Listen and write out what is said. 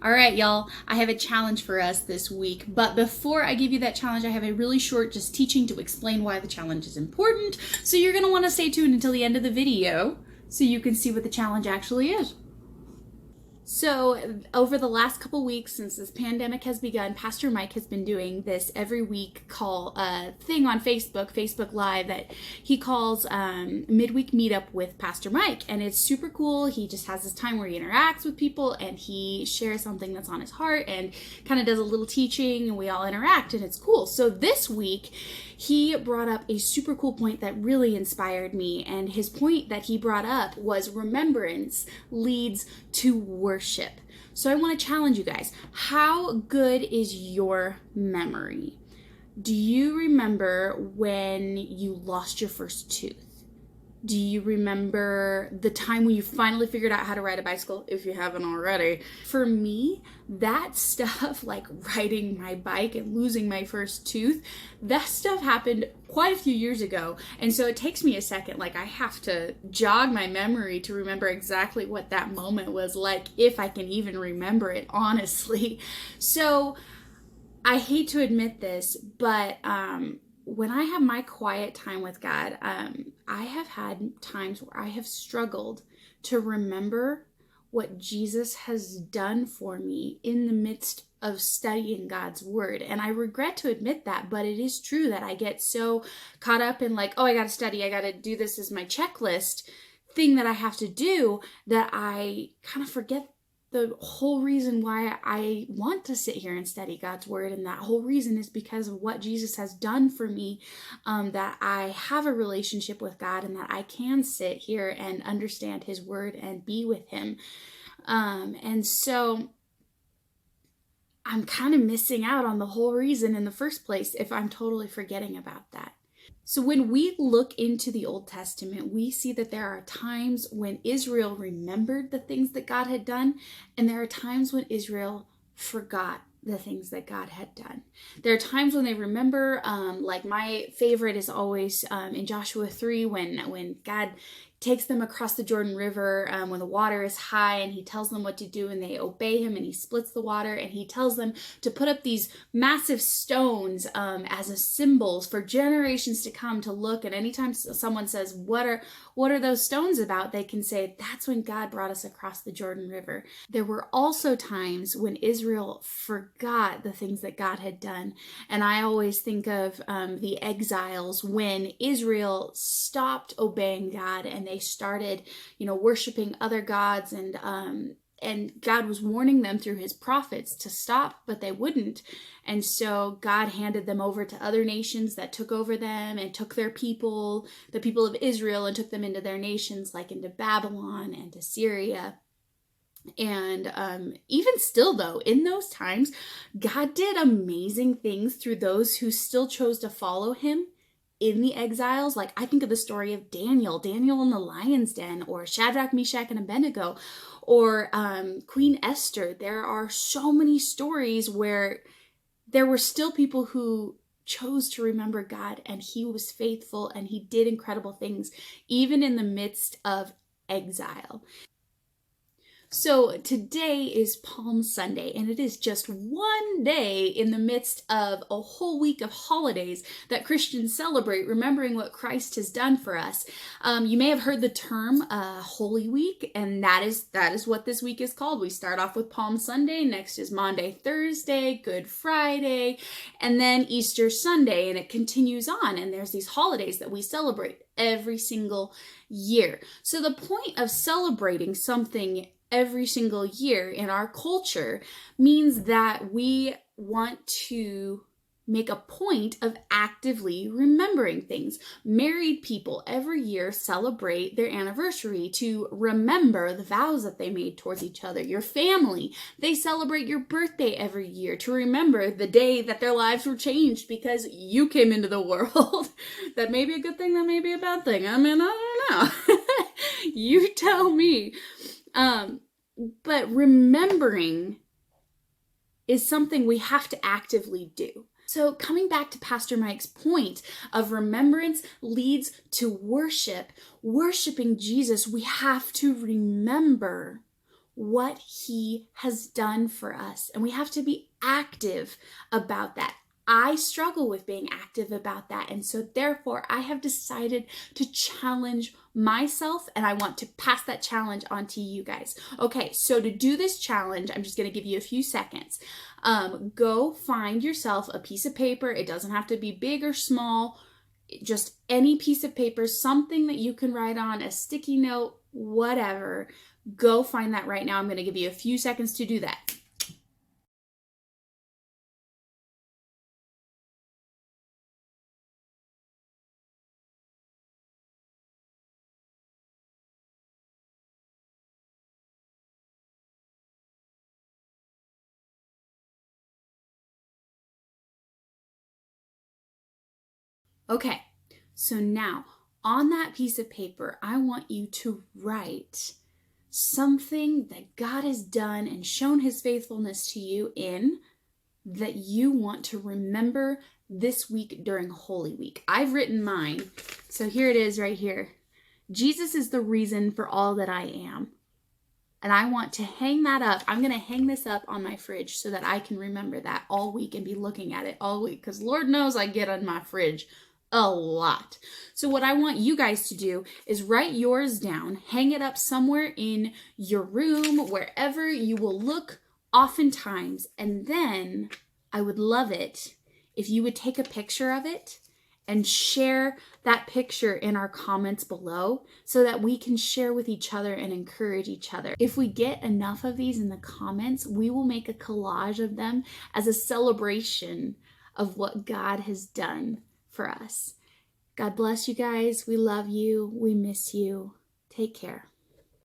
All right, y'all, I have a challenge for us this week. But before I give you that challenge, I have a really short just teaching to explain why the challenge is important. So you're going to want to stay tuned until the end of the video so you can see what the challenge actually is. So over the last couple weeks since this pandemic has begun, Pastor Mike has been doing this every week thing on Facebook Live that he calls midweek meetup with Pastor Mike. And it's super cool. He just has this time where he interacts with people and he shares something that's on his heart and kind of does a little teaching and we all interact and it's cool. So this week he brought up a super cool point that really inspired me. And his point that he brought up was remembrance leads to worship. So I want to challenge you guys. How good is your memory? Do you remember when you lost your first tooth? Do you remember the time when you finally figured out how to ride a bicycle, if you haven't already? For me, that stuff, like riding my bike and losing my first tooth, that stuff happened quite a few years ago. And so it takes me a second. Like, I have to jog my memory to remember exactly what that moment was like, if I can even remember it, honestly. So I hate to admit this, but when I have my quiet time with God, I have had times where I have struggled to remember what Jesus has done for me in the midst of studying God's word. And I regret to admit that, but it is true that I get so caught up in like, oh, I got to study, I got to do this as my checklist thing that I have to do, that I kind of forget the whole reason why I want to sit here and study God's word. And that whole reason is because of what Jesus has done for me, that I have a relationship with God and that I can sit here and understand his word and be with him. And so I'm kind of missing out on the whole reason in the first place if I'm totally forgetting about that. So when we look into the Old Testament, we see that there are times when Israel remembered the things that God had done, and there are times when Israel forgot the things that God had done. There are times when they remember, like my favorite is always in Joshua 3 when God takes them across the Jordan River when the water is high, and he tells them what to do, and they obey him, and he splits the water, and he tells them to put up these massive stones as a symbols for generations to come to look. And anytime someone says, what are those stones about? They can say, that's when God brought us across the Jordan River. There were also times when Israel forgot the things that God had done. And I always think of the exiles when Israel stopped obeying God and they started, worshiping other gods, and God was warning them through his prophets to stop, but they wouldn't. And so God handed them over to other nations that took over them and took their people, the people of Israel, and took them into their nations, like into Babylon and to Syria. And even still, though, in those times, God did amazing things through those who still chose to follow him in the exiles. Like, I think of the story of Daniel in the lion's den, or Shadrach, Meshach, and Abednego, or Queen Esther. There are so many stories where there were still people who chose to remember God, and he was faithful and he did incredible things, even in the midst of exile. So today is Palm Sunday, and it is just one day in the midst of a whole week of holidays that Christians celebrate, remembering what Christ has done for us. You may have heard the term Holy Week, and that is what this week is called. We start off with Palm Sunday, next is Maundy, Thursday, Good Friday, and then Easter Sunday, and it continues on, and there's these holidays that we celebrate every single year. So the point of celebrating something every single year in our culture means that we want to make a point of actively remembering things. Married people every year celebrate their anniversary to remember the vows that they made towards each other. Your family, they celebrate your birthday every year to remember the day that their lives were changed because you came into the world. That may be a good thing, that may be a bad thing. I mean, I don't know. You tell me. But remembering is something we have to actively do. So coming back to Pastor Mike's point of remembrance leads to worship, worshiping Jesus, we have to remember what he has done for us. And we have to be active about that. I struggle with being active about that. And so therefore, I have decided to challenge myself, and I want to pass that challenge on to you guys. Okay, so to do this challenge, I'm just going to give you a few seconds. Go find yourself a piece of paper. It doesn't have to be big or small, just any piece of paper, something that you can write on, a sticky note, whatever. Go find that right now. I'm going to give you a few seconds to do that. Okay, so now on that piece of paper, I want you to write something that God has done and shown his faithfulness to you in that you want to remember this week during Holy Week. I've written mine, so here it is right here. Jesus is the reason for all that I am. And I want to hang that up. I'm going to hang this up on my fridge so that I can remember that all week and be looking at it all week. Because Lord knows I get on my fridge a lot. So what I want you guys to do is write yours down, hang it up somewhere in your room, wherever you will look oftentimes. And then I would love it if you would take a picture of it and share that picture in our comments below so that we can share with each other and encourage each other. If we get enough of these in the comments, we will make a collage of them as a celebration of what God has done for us. God bless you guys. We love you. We miss you. Take care.